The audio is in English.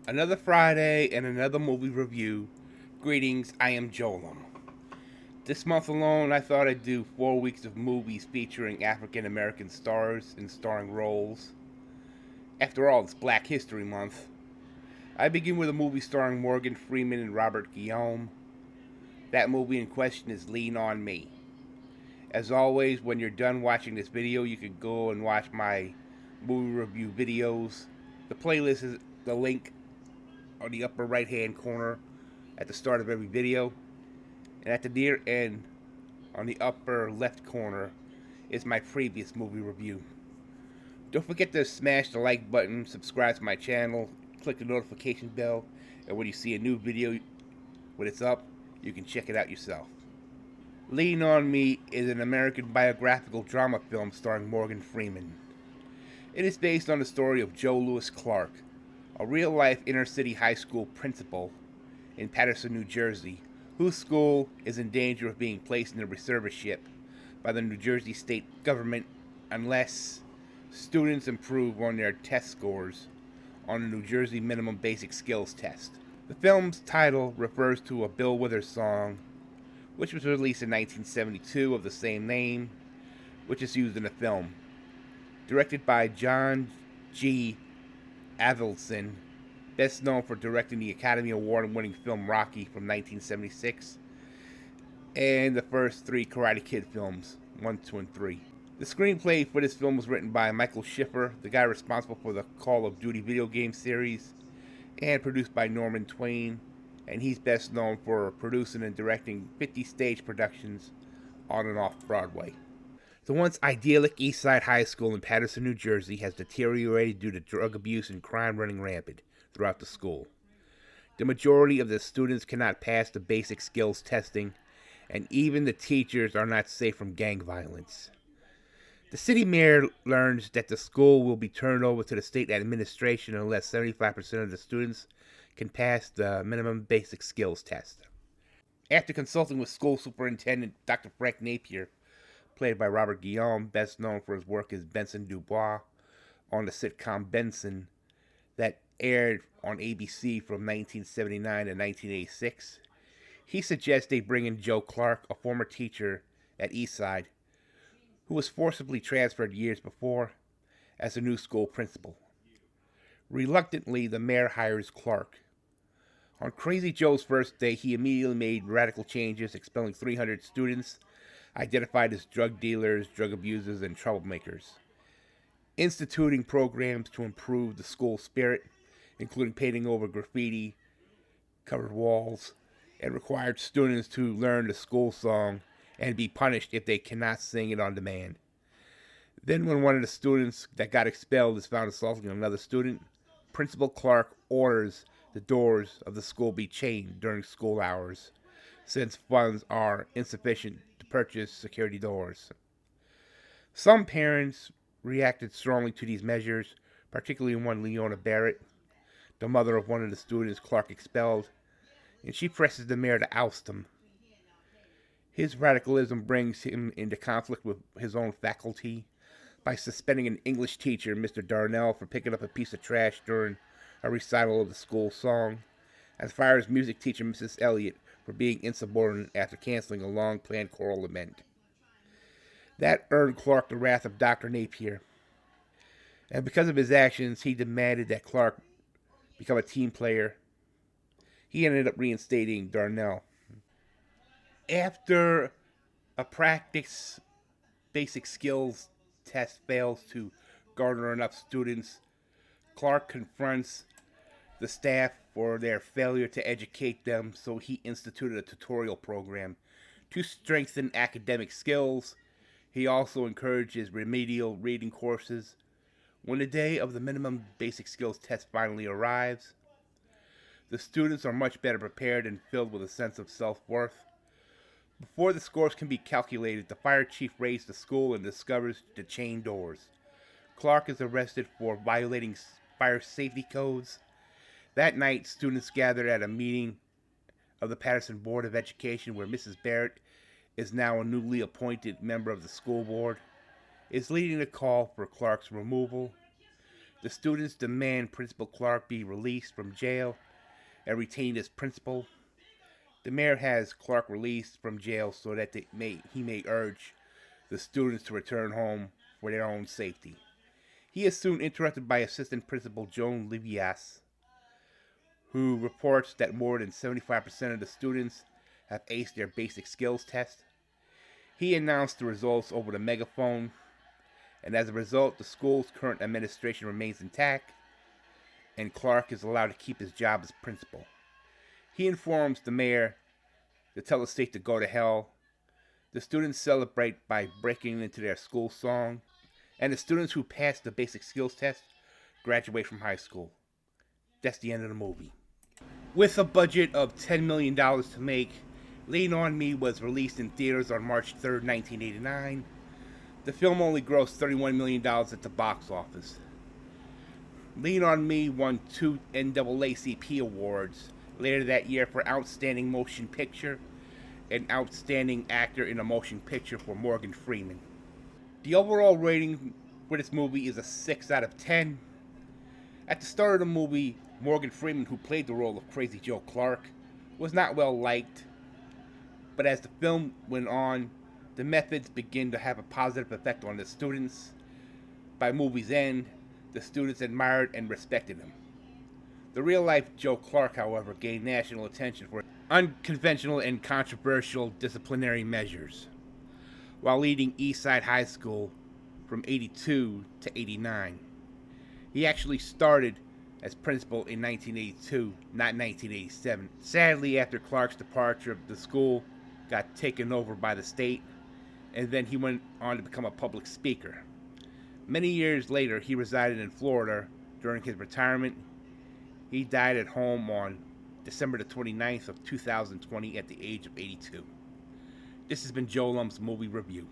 Another Friday and another movie review. Greetings, I am JoeLumb. This month alone, I thought I'd do 4 weeks of movies featuring African American stars in starring roles. After all, it's Black History Month. I begin with a movie starring Morgan Freeman and Robert Guillaume. That movie in question is Lean On Me. As always, when you're done watching this video, you can go and watch my movie review videos. The playlist is the link on the upper right hand corner at the start of every video. And at the near end, on the upper left corner, is my previous movie review. Don't forget to smash the like button, subscribe to my channel, click the notification bell, and when you see a new video when it's up, you can check it out yourself. Lean On Me is an American biographical drama film starring Morgan Freeman. It is based on the story of Joe Louis Clark, a real-life inner-city high school principal in Paterson, New Jersey, whose school is in danger of being placed in a receivership by the New Jersey state government unless students improve on their test scores on the New Jersey Minimum Basic Skills Test. The film's title refers to a Bill Withers song, which was released in 1972 of the same name, which is used in the film. Directed by John G. Avildsen, best known for directing the Academy Award-winning film Rocky from 1976, and the first three Karate Kid films, 1, 2, and 3. The screenplay for this film was written by Michael Schiffer, the guy responsible for the Call of Duty video game series, and produced by Norman Twain, and he's best known for producing and directing 50 stage productions on and off Broadway. The once idyllic East Side High School in Paterson, New Jersey has deteriorated due to drug abuse and crime running rampant throughout the school. The majority of the students cannot pass the basic skills testing, and even the teachers are not safe from gang violence. The city mayor learns that the school will be turned over to the state administration unless 75% of the students can pass the minimum basic skills test. After consulting with school superintendent Dr. Frank Napier, played by Robert Guillaume, best known for his work as Benson Dubois on the sitcom Benson that aired on ABC from 1979 to 1986, he suggests they bring in Joe Clark, a former teacher at Eastside, who was forcibly transferred years before, as the new school principal. Reluctantly, the mayor hires Clark. On Crazy Joe's first day, he immediately made radical changes, expelling 300 students identified as drug dealers, drug abusers, and troublemakers, instituting programs to improve the school spirit, including painting over graffiti, covered walls, and required students to learn the school song and be punished if they cannot sing it on demand. Then, when one of the students that got expelled is found assaulting another student, Principal Clark orders the doors of the school be chained during school hours, since funds are insufficient to purchase security doors. Some parents reacted strongly to these measures, particularly one Leona Barrett, the mother of one of the students Clark expelled, and she presses the mayor to oust him. His radicalism brings him into conflict with his own faculty by suspending an English teacher, Mr. Darnell, for picking up a piece of trash during a recital of the school song, and fires music teacher Mrs. Elliott for being insubordinate after canceling a long-planned choral event. That earned Clark the wrath of Dr. Napier, and because of his actions, he demanded that Clark become a team player. He ended up reinstating Darnell. After a practice basic skills test fails to garner enough students, Clark confronts the staff for their failure to educate them, so he instituted a tutorial program to strengthen academic skills. He also encourages remedial reading courses. When the day of the minimum basic skills test finally arrives, the students are much better prepared and filled with a sense of self-worth. Before the scores can be calculated, the fire chief raids the school and discovers the chained doors. Clark is arrested for violating fire safety codes. That night, students gathered at a meeting of the Paterson Board of Education, where Mrs. Barrett is now a newly appointed member of the school board, is leading the call for Clark's removal. The students demand Principal Clark be released from jail and retained as principal. The mayor has Clark released from jail so that he may urge the students to return home for their own safety. He is soon interrupted by Assistant Principal Joan Livias, who reports that more than 75% of the students have aced their basic skills test. He announced the results over the megaphone, and as a result, the school's current administration remains intact, and Clark is allowed to keep his job as principal. He informs the mayor to tell the state to go to hell. The students celebrate by breaking into their school song, and the students who pass the basic skills test graduate from high school. That's the end of the movie. With a budget of $10 million to make, Lean on Me was released in theaters on March 3rd, 1989. The film only grossed $31 million at the box office. Lean on Me won 2 NAACP awards later that year for Outstanding Motion Picture and Outstanding Actor in a Motion Picture for Morgan Freeman. The overall rating for this movie is a 6 out of 10. At the start of the movie, Morgan Freeman, who played the role of Crazy Joe Clark, was not well liked, but as the film went on, the methods began to have a positive effect on the students. By movie's end, the students admired and respected him. The real-life Joe Clark, however, gained national attention for unconventional and controversial disciplinary measures, while leading Eastside High School from '82 to '89. He actually started as principal in 1982, not 1987. Sadly, after Clark's departure, the school got taken over by the state, and then he went on to become a public speaker. Many years later, he resided in Florida during his retirement. He died at home on December the 29th of 2020 at the age of 82. This has been JoeLumb's Movie Review.